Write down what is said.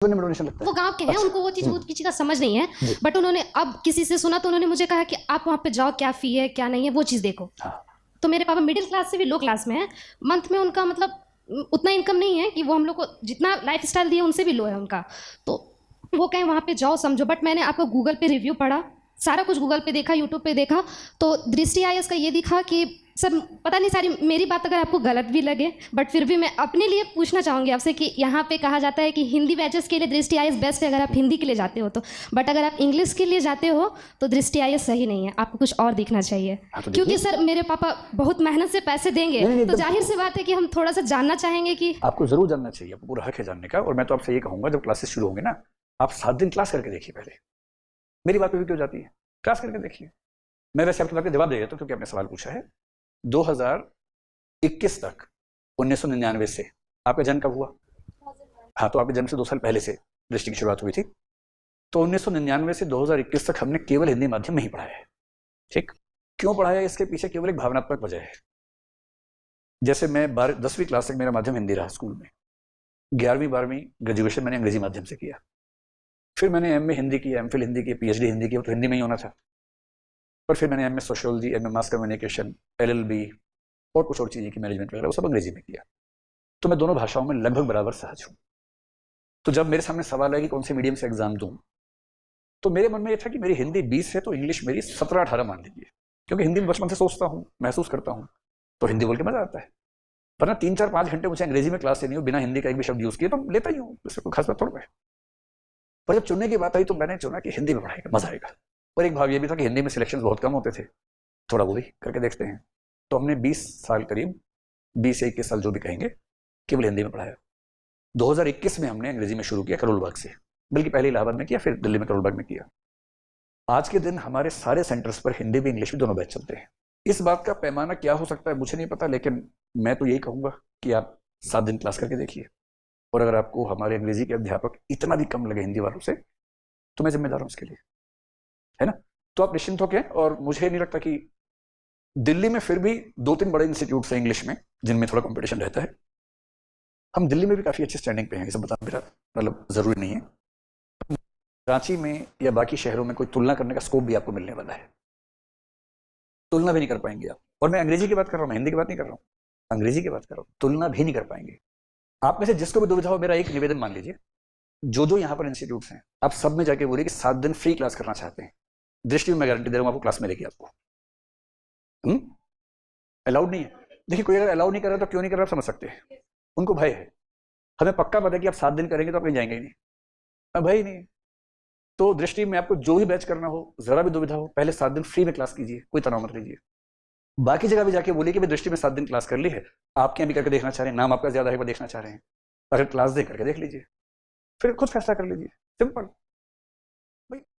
Donation लगता है। वो गांव के हैं, अच्छा। उनको वो चीज़ किसी का समझ नहीं है, जी। बट उन्होंने अब किसी से सुना तो उन्होंने मुझे कहा कि आप वहाँ पे जाओ, क्या फ़ी है क्या नहीं है वो चीज़ देखो। हाँ। तो मेरे पापा मिडिल क्लास से भी लो क्लास में है, मंथ में उनका मतलब उतना इनकम नहीं है कि वो हम लोग को जितना लाइफ स्टाइल दिए उनसे भी लो है उनका। तो वो कहें वहाँ पे जाओ समझो, बट मैंने आपको गूगल पे रिव्यू पढ़ा, सारा कुछ गूगल पे देखा, यूट्यूब पे देखा, तो दृष्टि आईएएस का ये दिखा कि सर पता नहीं सारी मेरी बात अगर आपको गलत भी लगे, बट फिर भी मैं अपने लिए पूछना चाहूँगी आपसे कि यहाँ पे कहा जाता है कि हिंदी बैचेस के लिए दृष्टि आईएएस बेस्ट है अगर आप हिंदी के लिए जाते हो तो, बट अगर आप इंग्लिश के लिए जाते हो तो दृष्टि आईएएस सही नहीं है, आपको कुछ और देखना चाहिए। तो क्योंकि सर मेरे पापा बहुत मेहनत से पैसे देंगे, तो जाहिर सी बात है कि हम थोड़ा सा जानना चाहेंगे कि आपको जरूर जानना चाहिए, आपको पूरा हक है जानने का। और मैं तो आपसे ये कहूँगा जब क्लासेस शुरू होंगे ना, आप 7 दिन क्लास करके देखिए पहले। मेरी बात पे भी क्यों जाती है, क्लास करके देखिए। मैं वैसे आपकी बात का जवाब दे देता हूँ क्योंकि आपने सवाल पूछा है। 2021 तक 1999 से आपका जन्म कब हुआ? हाँ, तो आपके जन्म से 2 साल पहले से दृष्टि की शुरुआत हुई थी। तो 1999 से 2021 तक हमने केवल हिंदी माध्यम में ही पढ़ाया है। ठीक, क्यों पढ़ाया? इसके पीछे केवल एक भावनात्मक वजह है। जैसे मैं 10वीं क्लास तक मेरा माध्यम हिंदी रहा स्कूल में, 11वीं 12वीं ग्रेजुएशन मैंने अंग्रेजी माध्यम से किया, फिर मैंने एमए हिंदी की, एमफिल हिंदी की, पीएचडी हिंदी की, वो तो हिंदी में ही होना था। पर फिर मैंने MA sociology, MA mass communication, LLB और कुछ और चीज़ें की, मैनेजमेंट वगैरह, वो सब अंग्रेजी में किया। तो मैं दोनों भाषाओं में लगभग बराबर सहज हूँ। तो जब मेरे सामने सवाल है कि कौन से मीडियम से एग्जाम दूँ, तो मेरे मन में ये था कि मेरी हिंदी 20 है तो इंग्लिश मेरी 17-18 मान लीजिए, क्योंकि हिंदी में बचपन से सोचता हूँ, महसूस करता हूँ, तो हिंदी बोल के मजा आता है। वरना 3-4-5 घंटे मुझे अंग्रेजी में क्लास लेनी हो, बिना हिंदी का एक भी शब्द यूज किए, तो लेता ही हूँ, इससे कोई खास बात थोड़ा है। पर जब चुनने की बात आई तो मैंने चुना कि हिंदी में पढ़ाएगा, मजा आएगा। और एक भाव ये भी था कि हिंदी में सिलेक्शन बहुत कम होते थे, थोड़ा वो भी करके देखते हैं। तो हमने 20 साल, करीब 20 से 21 साल जो भी कहेंगे, केवल हिंदी में पढ़ाया। 2021 में हमने अंग्रेजी में शुरू किया करोल बाग से, बल्कि पहले इलाहाबाद में किया, फिर दिल्ली में करोल बाग में किया। आज के दिन हमारे सारे सेंटर्स पर हिंदी भी इंग्लिश भी दोनों बैच चलते हैं। इस बात का पैमाना क्या हो सकता है मुझे नहीं पता, लेकिन मैं तो यही कहूँगा कि आप 7 दिन क्लास करके देखिए, और अगर आपको हमारे अंग्रेजी के अध्यापक इतना भी कम लगे हिंदी वालों से, तो मैं जिम्मेदार हूँ उसके लिए, है ना। तो आप निश्चिंत होकर, और मुझे नहीं लगता कि दिल्ली में फिर भी 2-3 बड़े इंस्टीट्यूट हैं इंग्लिश में जिनमें थोड़ा कंपटीशन रहता है। हम दिल्ली में भी काफ़ी अच्छे स्टैंडिंग पे हैं, ये सब बताना मेरा मतलब ज़रूरी नहीं है। रांची में या बाकी शहरों में कोई तुलना करने का स्कोप भी आपको मिलने वाला है, तुलना भी नहीं कर पाएंगे आप। और मैं अंग्रेजी की बात कर रहा हूँ, मैं हिंदी की बात नहीं कर रहा हूँ, अंग्रेजी की बात कर रहा हूँ, तुलना भी नहीं कर पाएंगे। आप में से जिसको भी दुविधा हो, मेरा एक निवेदन मान लीजिए, जो यहाँ पर इंस्टीट्यूट्स हैं, आप सब में जाके बोलिए कि 7 दिन फ्री क्लास करना चाहते हैं, दृष्टि में मैं गारंटी दे रहा हूँ आपको क्लास में लेके आपको। अलाउड नहीं है। देखिए, कोई अगर अलाउ नहीं कर रहा तो क्यों नहीं कर रहा आप समझ सकते हैं, उनको भय है। हमें पक्का पता है कि आप 7 दिन करेंगे तो आप कहीं जाएंगे ही नहीं, अब भय ही नहीं है। तो दृष्टि में आपको जो भी बैच करना हो, जरा भी दुविधा हो, पहले 7 दिन फ्री में क्लास कीजिए, कोई तनाव मत लीजिए। बाकी जगह भी जाके बोलिए कि मैं दृष्टि में 7 दिन क्लास कर ली है, आपके यहाँ भी करके देखना चाह रहे हैं, नाम आपका ज्यादा है वो देखना चाह रहे हैं, अगर क्लास दे करके देख लीजिए, फिर खुद फैसला कर लीजिए, सिंपल।